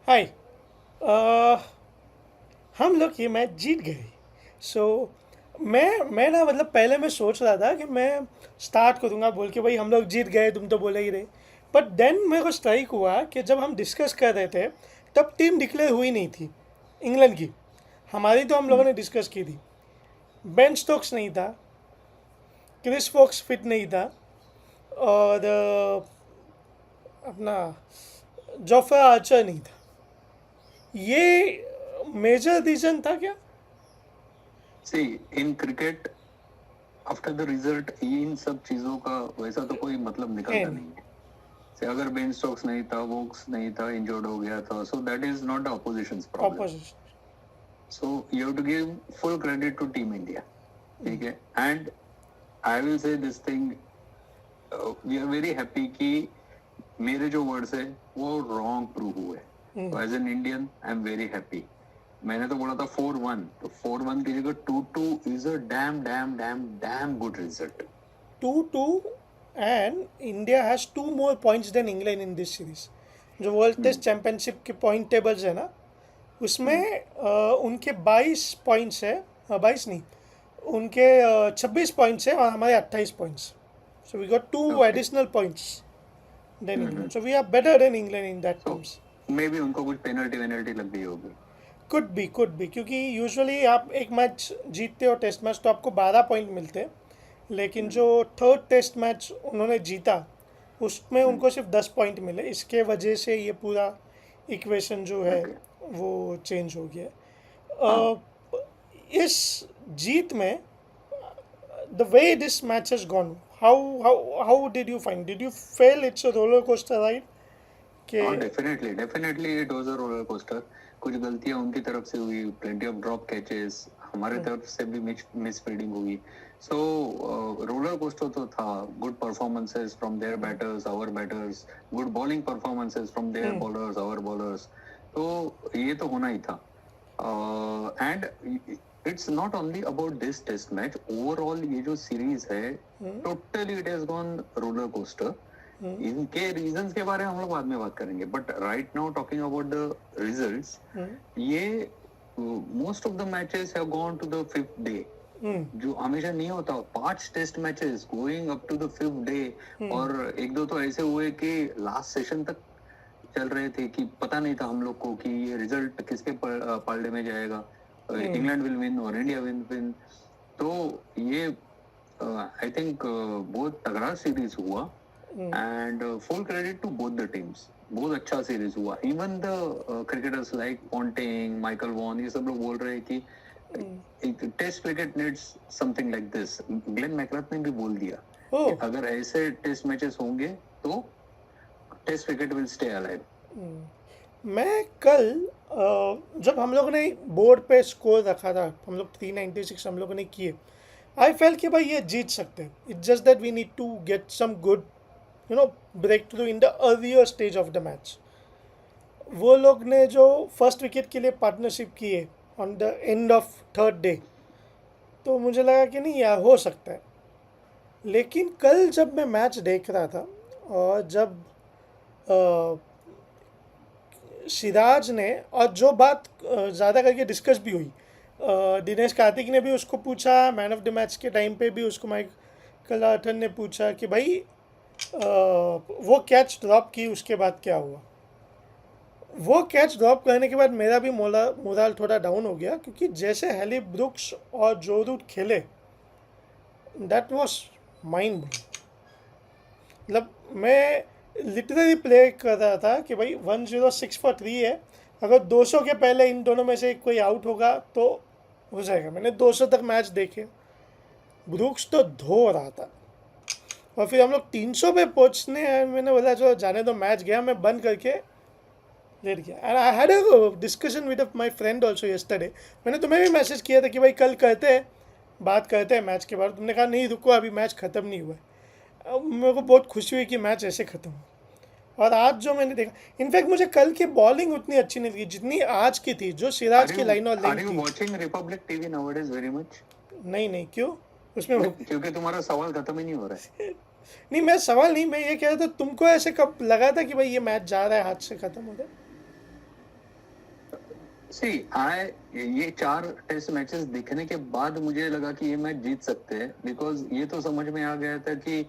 हाय। अ, हम लोग ये मैच जीत गए। सो मैं ना मतलब पहले मैं सोच रहा था कि मैं स्टार्ट करूँगा बोल के भाई हम लोग जीत गए, तुम तो बोले ही रहे। बट देन मेरे को स्ट्राइक हुआ कि जब हम डिस्कस कर रहे थे तब टीम डिक्लेयर हुई नहीं थी इंग्लैंड की। हमारी तो हम लोगों हम्म, ने डिस्कस की थी। बेन स्टोक्स नहीं था, क्रिस वॉक्स फिट नहीं था, और अपना जोफ्रा आर्चर नहीं था। ये मेजर रीज़न था क्या? See in cricket after the result in सब चीजों का वैसा तो कोई मतलब है निकलता नहीं। नहीं है। से अगर बेन स्टोक्स नहीं था, वोक्स नहीं था, इंजर्ड हो गया था, so that is not the oppositions problem. Opposition. So you have to give full credit to team India. ठीक है। And I will say this thing, we are very happy कि मेरे जो वर्ड्स है वो रॉन्ग प्रूव हुए। तो as an Indian I am very happy. मैंने तो बोला था 4-1, तो 4-1 की जगह 2-2 is a damn damn damn damn good result. 2-2, and India has two more points than England in this series. जो वर्ल्ड टेस्ट चैंपियनशिप के पॉइंट टेबल्स है ना, उसमें उनके 22 पॉइंट्स है। 22 नहीं, उनके 26 पॉइंट्स है और हमारे 28 points. So we got two okay. Additional points than England, so we are better than England in that so terms. Maybe उनको कुछ पेनल्टी वेनल्टी लग गई होगी। कुड बी क्योंकि यूजुअली आप एक मैच जीतते हो टेस्ट मैच तो आपको 12 पॉइंट मिलते हैं। लेकिन जो थर्ड टेस्ट मैच उन्होंने जीता उसमें उनको सिर्फ 10 पॉइंट मिले। इसके वजह से ये पूरा इक्वेशन जो है ओके। वो चेंज हो गया। हाँ, अ, इस जीत में the way this match has gone, how did you fail it's a roller coaster ride के? हाँ, definitely definitely it was a roller coaster. कुछ गलतियां उनकी तरफ से हुई, प्लेंटी ऑफ ड्रॉप कैचेस, हमारे तरफ से भी मिस फील्डिंग हुई। सो रोलर कोस्टर तो था। Good performances from their batters, our batters, good bowling performances from their bowlers, our bowlers. तो ये तो होना ही था। And it's not only about this test match, overall ये जो सीरीज है totally it has gone roller coaster. इनके रीजंस के बारे में हम लोग बाद में बात करेंगे, but right now talking about the results, ये most of the matches have gone to the fifth day, जो हमेशा नहीं होता। 5 test matches going up to the fifth day. और एक दो तो ऐसे हुए कि लास्ट सेशन तक चल रहे थे कि पता नहीं था हम लोग को कि ये रिजल्ट किसके पालने में जाएगा, इंग्लैंड विल विन और इंडिया विल विन। तो ये आई थिंक बहुत तगड़ा सीरीज हुआ। And full credit to both the teams. बहुत अच्छा सीरीज हुआ। Even the cricketers like Ponting, Michael Vaughan, ये सब लोग बोल रहे हैं कि test cricket needs something like this. Glenn McGrath ने भी बोल दिया ओ, कि अगर ऐसे टेस्ट मैचेस होंगे तो test cricket will stay alive. मैं कल जब हम लोगों ने बोर्ड पे स्कोर रखा था, हम लोग 396 हम लोगों ने किए। आई फेल कि भाई ये जीत सकते हैं। It's just that we need to get some good breakthrough in the earlier stage of the match. वो लोग ने जो फर्स्ट विकेट के लिए पार्टनरशिप की है on the end of third day, तो मुझे लगा कि नहीं यार हो सकता है। लेकिन कल जब मैं मैच देख रहा था और जब सिराज ने, और जो बात ज़्यादा करके डिस्कस भी हुई, दिनेश कार्तिक ने भी उसको पूछा, मैन ऑफ द मैच के टाइम पे भी उसको माइकल आर्थन ने पूछा कि भाई वो कैच ड्रॉप की उसके बाद क्या हुआ। वो कैच ड्रॉप करने के बाद मेरा भी मोराल थोड़ा डाउन हो गया, क्योंकि जैसे हैली ब्रुक्स और जो रूट खेले, दैट वॉज माइंड ब्लोइंग। मतलब मैं लिटरली प्ले कर रहा था कि भाई 106 फॉर 3 है। अगर 200 के पहले इन दोनों में से कोई आउट होगा तो हो जाएगा। मैंने 200 तक मैच देखे, ब्रूक्स तो धो रहा था। और फिर हम लोग 300 पे पहुंचने हैं, मैंने बोला चलो जाने दो, मैच गया, मैं बंद करके लेट गया। And I had a discussion with my friend also yesterday. मैंने तुम्हें भी मैसेज किया था कि भाई कल करते हैं, बात करते हैं मैच के बारे में। तुमने कहा नहीं रुको, अभी मैच ख़त्म नहीं हुआ है। अब मेरे को बहुत खुशी हुई कि मैच ऐसे ख़त्म हुआ। और आज जो मैंने देखा, इनफैक्ट मुझे कल की बॉलिंग उतनी अच्छी नहीं लगी जितनी आज की थी, जो सिराज की लाइन और आर लेंथ यू थी। Watching Republic TV nowadays very much? नहीं नहीं, क्यों? उसमें क्योंकि तुम्हारा सवाल खत्म ही नहीं हो रहा है। नहीं, मैं सवाल नहीं, मैं ये कह रहा था तुमको ऐसे कब लगा था कि भाई ये मैच जा रहा है हाथ से ख़त्म हो गया? सी आई ये 4 टेस्ट मैचेस दिखने के बाद मुझे लगा कि ये मैच जीत सकते हैं, बिकॉज ये तो समझ में आ गया था कि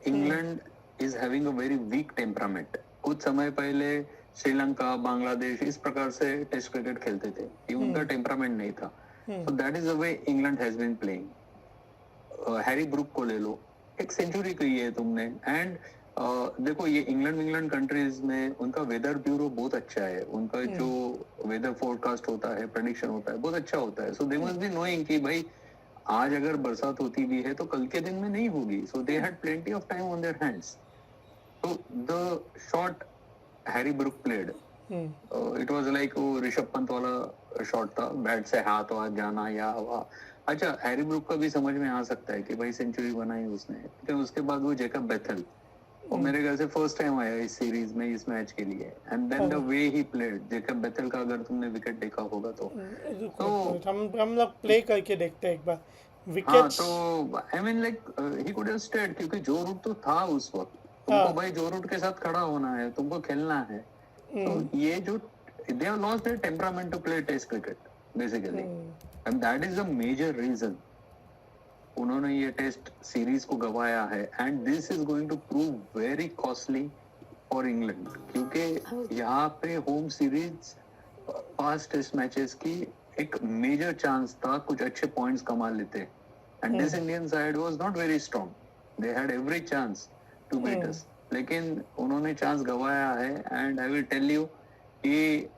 England is having a very weak temperament. कुछ समय पहले श्रीलंका, बांग्लादेश इस प्रकार से टेस्ट क्रिकेट खेलते थे, ये उनका टेम्परामेंट नहीं था. So that is the way England has been playing. Harry Brook को ले लो, एक सेंचुरी की है तुमने. एंड देखो ये इंग्लैंड कंट्रीज में उनका वेदर ब्यूरो बहुत अच्छा है, उनका जो वेदर फोरकास्ट होता है, प्रेडिक्शन होता है, बहुत अच्छा होता है. सो दे मस्ट बी नोइंग कि भाई आज अगर बरसात होती भी है तो कल के दिन में नहीं होगी. So they had plenty of time on their hands. So the shot Harry Brook played, it was like वो ऋषभ पंत वाला शॉट था, बैट से हाथ वाथ जाना या हवा. अच्छा हैरी ब्रुक का भी समझ में आ सकता है कि भाई सेंचुरी बनाई उसने, लेकिन उसके बाद वो जेकब बेथल, वो मेरे ख्याल से फर्स्ट टाइम आया इस सीरीज में इस मैच के लिए. And then the way he played, Jacob Bethell का अगर तुमने विकेट देखा होगा तो हम लोग प्ले करके देखते हैं एक बार हाँ, विकेट्स. तो I mean like he could have stayed, क्योंकि जो रूट तो था उस वक्त, तुमको भाई जो रूट के साथ खड़ा होना है, तुमको खेलना है. तो ये जो they have lost their temperament to play test cricket basically, and that is the major reason उन्होंने ये टेस्ट सीरीज को गवाया है. And this is going to prove very costly for England, क्योंकि यहाँ पे होम सीरीज 5 टेस्ट मैचेस की एक मेजर चांस था कुछ अच्छे पॉइंट्स कमा लेते. And this Indian side was not very strong, they had every chance to beat us, लेकिन उन्होंने चांस गवाया है. And I will tell you कि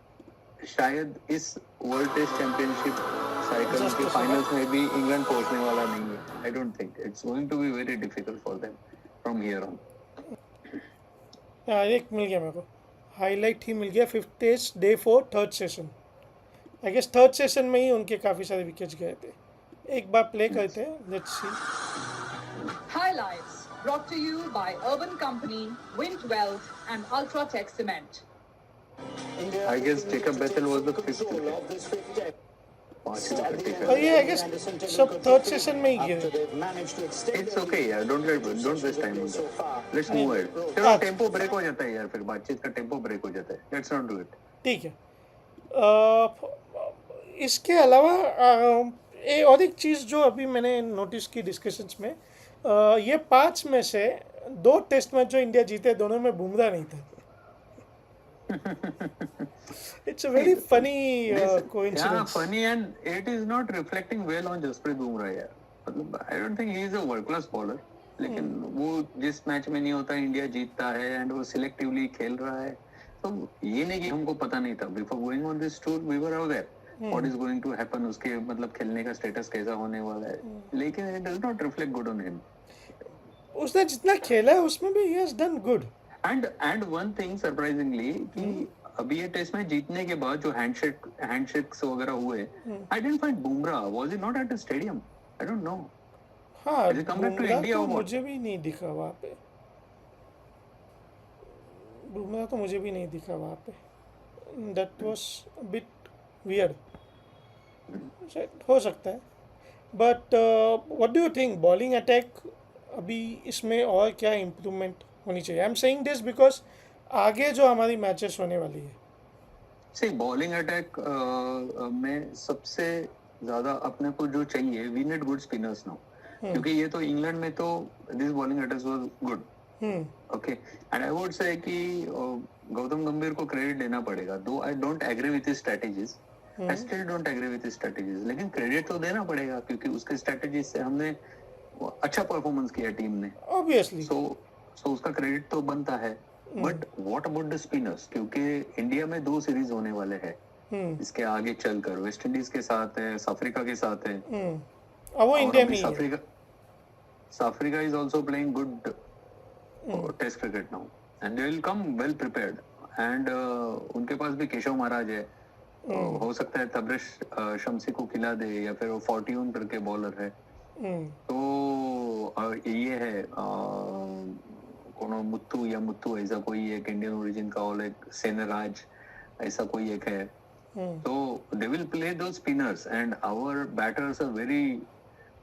शायद इस वर्ल्ड टेस्ट चैंपियनशिप साइकिल के फाइनल्स में भी इंग्लैंड पहुंचने वाला नहीं है. I don't think it's going to be very difficult for them from here on. एक मिल गया मेरे को, हाईलाइट ही मिल गया. 5th test day 4 third session. I guess third session में ही उनके काफ़ी सारे विकेट्स गए थे. एक बार प्ले करते हैं, let's see. Highlights brought to you by Urban Company, Wind Wealth and Ultratech Cement. I guess Jacob Bethel was the 5th wicket. 5 wicket और ये आई गेस सब थर्ड सेशन में ही गिरे. It's okay यार, don't waste time on that. Let's move ahead. चलो tempo break हो जाता है यार, फिर बातचीत का टेम्पो ब्रेक हो जाता है. Let's not do it. ठीक है. इसके अलावा और एक चीज़ जो अभी मैंने नोटिस की डिस्कशंस में, ये 5 में से 2 टेस्ट मैच जो इंडिया जीते, दोनों में बुमराह नहीं था. It's a very funny coincidence. Yeah, funny, and it is not reflecting well on Jasprit Bumrah यार. मतलब I don't think he is a world class bowler, लेकिन वो जिस मैच में नहीं होता इंडिया जीतता है, एंड वो सिलेक्टिवली खेल रहा है. तो ये नहीं कि हमको पता नहीं था. Before going on this tour we were aware what is going to happen, उसके मतलब खेलने का स्टेटस कैसा होने वाला है, लेकिन it does not reflect good on him. उसने जितना खेला है उसमें भी he has done good. And one thing surprisingly कि अभी ये टेस्ट मैच जीतने के बाद जो हैंडशेक्स वगैरह हुए, I didn't find Bumrah was he not at the stadium. I don't know. हाँ, Has he come back to Bumrah India तो or what? मुझे भी नहीं दिखा वहाँ पे. बुमराह तो मुझे भी नहीं दिखा वहाँ पे. That was a bit weird. हो सकता है. But what do you think bowling attack अभी इसमें और क्या इम्प्रूवमेंट होनी चाहिए? I am saying this because आगे जो हमारी मैचेस होने वाली है, सी बॉलिंग अटैक में सबसे ज्यादा अपने को जो चाहिए, we need good spinners now, क्योंकि ये तो इंग्लैंड में तो this bowling attack was good. Okay, and I would say कि गौतम गंभीर को क्रेडिट देना पड़ेगा. Though I don't agree with his strategies, I still don't agree with his strategies, लेकिन क्रेडिट तो देना पड़ेगा क्योंकि उसके स्ट्रेटजीज से हमने अच्छा परफॉर्मेंस किया टीम ने. ऑब्वियसली. सो उसका क्रेडिट तो बनता है. But what about the spinners, क्योंकि इंडिया में 2 सीरीज होने वाले हैं इसके आगे चलकर. वेस्ट इंडीज के साथ है, साउथ अफ्रीका के साथ है. अब वो इंडिया में ही है. South Africa is also playing good test cricket now, and they will come well prepared. And उनके पास भी केशव महाराज है. हो सकता है तबरेश शम्सी को खिला दे, या फिर वो फॉर्ट्यून करके बॉलर है. तो ये है कोनो मुत्तू ऐसा कोई एक इंडियन ओरिजिन का, और एक सेनराज ऐसा कोई एक है. तो they will play those spinners, and our batters are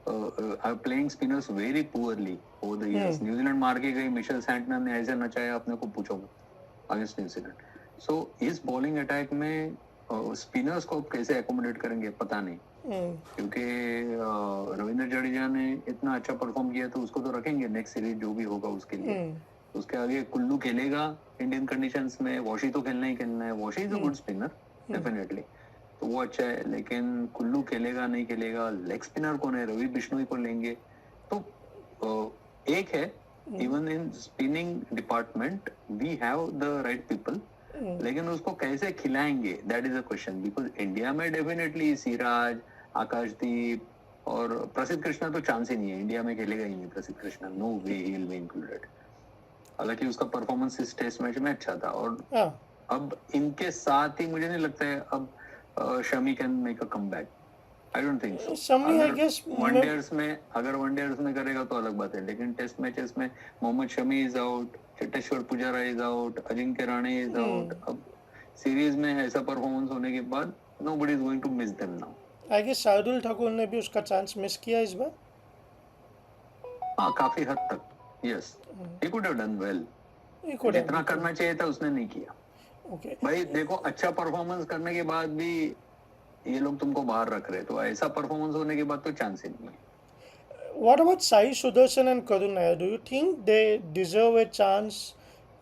are playing spinners very poorly over the years. New Zealand मार के गई, मिशेल सैंटनर ने ऐसे नचाया अपने को, पूछो अगेंस्ट न्यूजीलैंड. सो इस बॉलिंग अटैक में स्पिनर्स को कैसे एकोमोडेट करेंगे पता नहीं, क्योंकि रविंद्र जडेजा ने इतना अच्छा परफॉर्म किया तो उसको तो रखेंगे नेक्स्ट सीरीज जो भी होगा उसके लिए। उसके आगे कुल्लू खेलेगा इंडियन कंडीशंस में, वॉशी तो खेलना ही खेलना है, washi is a good spinner definitely, तो वो अच्छा है, लेकिन कुल्लू खेलेगा नहीं खेलेगा, लेग स्पिनर कौन है, रवि बिश्नोई को लेंगे तो एक है, even in spinning department we have the right people, लेकिन उसको कैसे खिलाएंगे that is a question, because India में डेफिनेटली सिराज, आकाशदीप और प्रसिद्ध कृष्णा तो चांस ही नहीं है, इंडिया में खेलेगा ही नहीं Prasidh Krishna, no way he will be included. हालांकि उसका परफॉर्मेंस इस टेस्ट मैच में अच्छा था, और अब इनके साथ ही मुझे नहीं लगता है अब Shami can make a comeback, I don't think so. Shami I guess one dayers में अगर वनडेयर्स में करेगा तो अलग बात है, लेकिन टेस्ट मैचेस में Mohammed Shami is out, Cheteshwar Pujara is out, Ajinkya Rahane is out, अब सीरीज में ऐसा परफॉर्मेंस होने के बाद nobody is going to miss them now. I guess Shardul Thakur ने भी उसका चांस मिस किया इस बार। हाँ काफी हद तक, yes he could have done well, जितना करना चाहिए था उसने नहीं किया। ओके भाई देखो, अच्छा परफॉर्मेंस करने के बाद भी ये लोग तुमको बाहर रख रहे, तो ऐसा परफॉर्मेंस होने के बाद तो चांस ही नहीं है। What about Sai Sudarshan and Karun Nair? Do you think they deserve a chance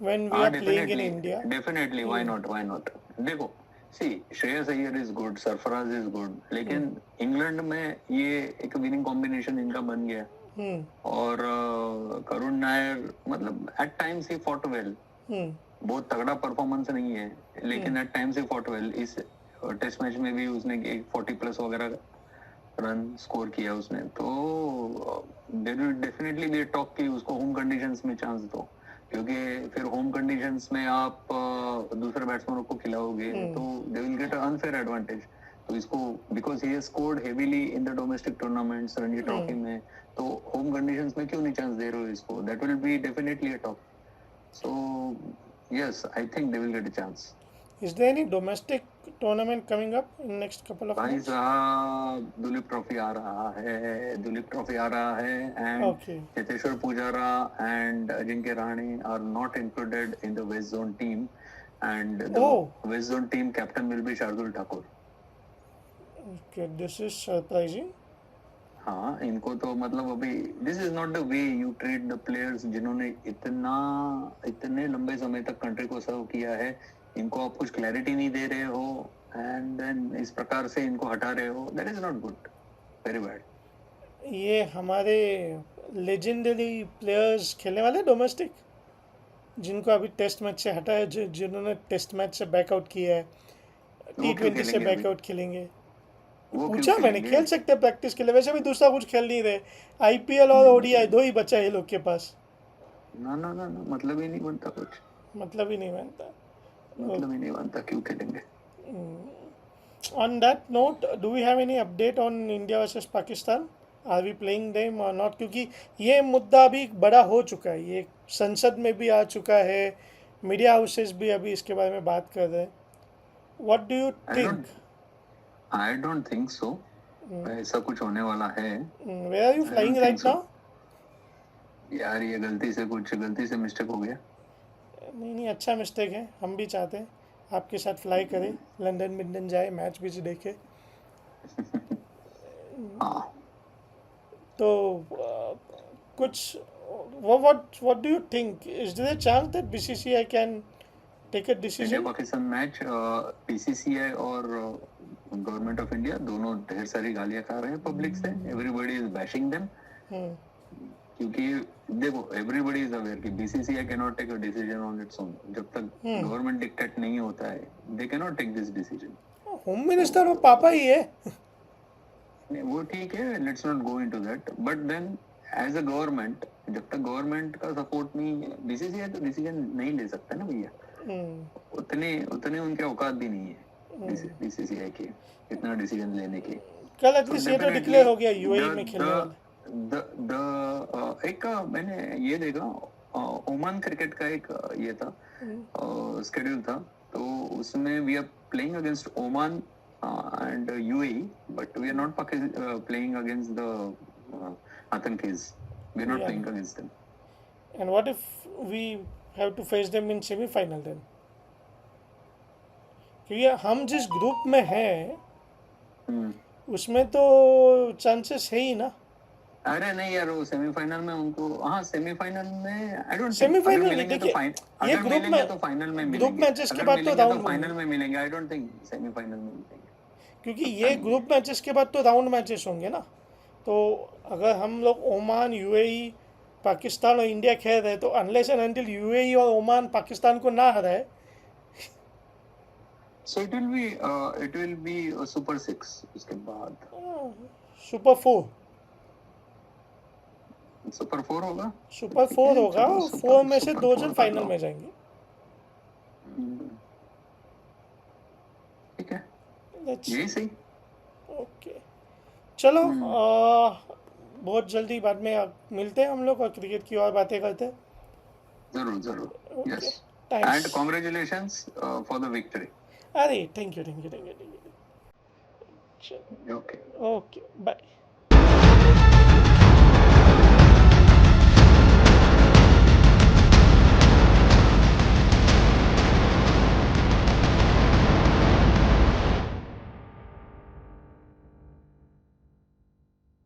when we are playing in India? Definitely, why not, why not. देखो see, Shreyas Iyer is good, Sarfaraz is good, लेकिन England में ये एक winning combination इनका बन गया, और करुण नायर मतलब at times he fought well, बहुत तगड़ा परफॉर्मेंस नहीं है, लेकिन at times he fought well. इस टेस्ट मैच में भी उसने एक 40 प्लस वगैरह रन स्कोर किया उसने, तो there will definitely be a talk कि उसको होम कंडीशंस में चांस दो, क्योंकि फिर होम कंडीशंस में आप दूसरे बैट्समैनों को खिलाओगे तो they will get unfair advantage. तो इसको because he has scored heavily in the domestic tournaments, Ranji trophy में, तो होम कंडीशंस में क्यों नहीं चांस दे रहे हो इसको, that will be definitely a talk. So yes, I think they will get a chance. Is there any domestic tournament coming up in next couple of भाई months? साहब, दुलीप ट्रॉफी आ रहा है, दुलीप ट्रॉफी आ रहा है, and Okay. Cheteshwar Pujara and Ajinkya Rahane are not included in the west zone team, and the west zone team captain will be Shardul Thakur. Okay, this is surprising. हाँ, इनको तो मतलब अभी this is not the way you treat the players जिन्होंने इतने लंबे समय तक कंट्री को सर्व किया है, इनको आप कुछ क्लैरिटी नहीं दे रहे हो, एंड देन इस प्रकार से इनको हटा रहे हो, that is not good, very bad. ये हमारे लेजेंडरी प्लेयर्स खेलने वाले डोमेस्टिक, जिनको अभी टेस्ट मैच से हटाया, जिन्होंने टेस्ट मैच से बैकआउट किया है, T20 से बैकआउट खेलेंगे। पूछा मैंने, खेल सकते हैं प्रैक्टिस के लिए, वैसे भी दूसरा कुछ खेल नहीं रहे, आईपीएल और ओडीआई दो ही बचा है ये लोग के पास। ना ना ना ना, मतलब ही नहीं बनता कुछ, मतलब ही नहीं बनता, मतलब ही नहीं बनता, क्यों खेलेंगे। On that note, do we have any update on India versus Pakistan? Are we playing them or not? क्योंकि ये मुद्दा अभी बड़ा हो चुका है, ये संसद में भी आ चुका है, मीडिया हाउसेस भी अभी इसके बारे में बात कर रहे हैं। What do you think? I don't think so. ऐसा कुछ होने वाला है। Where are you flying right now? यार ये गलती से मिस्टेक हो गया। नहीं, अच्छा मिस्टेक है, हम भी चाहते हैं आपके साथ फ्लाई करें, लंदन मिंदन जाए, मैच भी देखे। तो कुछ what do you think? Is there a chance that BCCI can take a decision? India Pakistan match, BCCI और गवर्नमेंट ऑफ इंडिया दोनों ढेर सारी गालियां खा रहे हैं पब्लिक से, एवरीबॉडी इज बैशिंग देम, क्योंकि देखो एवरीबॉडी इज अवेयर कि BCCI can not take a decision on its own, जब तक गवर्नमेंट डिक्टेट नहीं होता है they can not take this decision. Home minister वो पापा ही है। वो ठीक है, let's not go into that, but then as a government, जब तक गवर्नमेंट का सपोर्ट नहीं है, बीसीसीआई तो डिसीजन नहीं ले सकता ना भैया, उतने उनके औकात भी नहीं है बीसीसीआई के इतना डिसीजन लेने की। कल एटलीस्ट ये तो डिक्लेयर हो गया यूएई में खेलने वाला। एक मैंने ये देखा, ओमान क्रिकेट का एक ये था स्केड्यूल था, तो उसमें we are playing against Oman and UAE, but we are not playing against the Athankis. We are not playing against them. And what if we have to face them in semi-final then? क्योंकि हम जिस group में हैं हम्म। उसमें तो chances है ही ना। अरे नहीं यार, वो सेमीफाइनल में उनको, हाँ सेमीफाइनल में आई डोंट थिंक, अगर सेमीफाइनल में मिलेंगे तो देखिए, फाइन, ये अगर ग्रुप मिलेंगे तो में फाइनल में ग्रुप मिलेंगे, मैचेस के अगर बाद तो मिलेंगे तो राउंड फाइनल होंगे, में मिलेंगे, आई डोंट थिंक सेमीफाइनल में मिलेंगे। क्योंकि पक्का ये नहीं है। ग्रुप मैचेस के बाद तो राउंड मैचेस होंगे ना। तो अगर हम लोग ओमान, यूएई, पाकिस्तान और इंडिया खेल रहे हैं तो अनलेस एंड अनटिल यूएई और ओमान पाकिस्तान को ना हराए, so it will be super 6 उसके बाद, सुपर फोर, सुपर 4 होगा। सुपर ठीक फोर है, होगा चलो और फोर सुपर में से सुपर दो 4 जन कर फाइनल लो। में जाएंगे। ठीक है, Let's यही see. सही। ओके, चलो हम्म। बहुत जल्दी बाद में मिलते हैं हम लोग और क्रिकेट की और बातें करते हैं। जरूर जरूर, okay, yes. Thanks. And congratulations for the victory. अरे thank you, thank you, thank you, thank you. Okay. Okay, bye.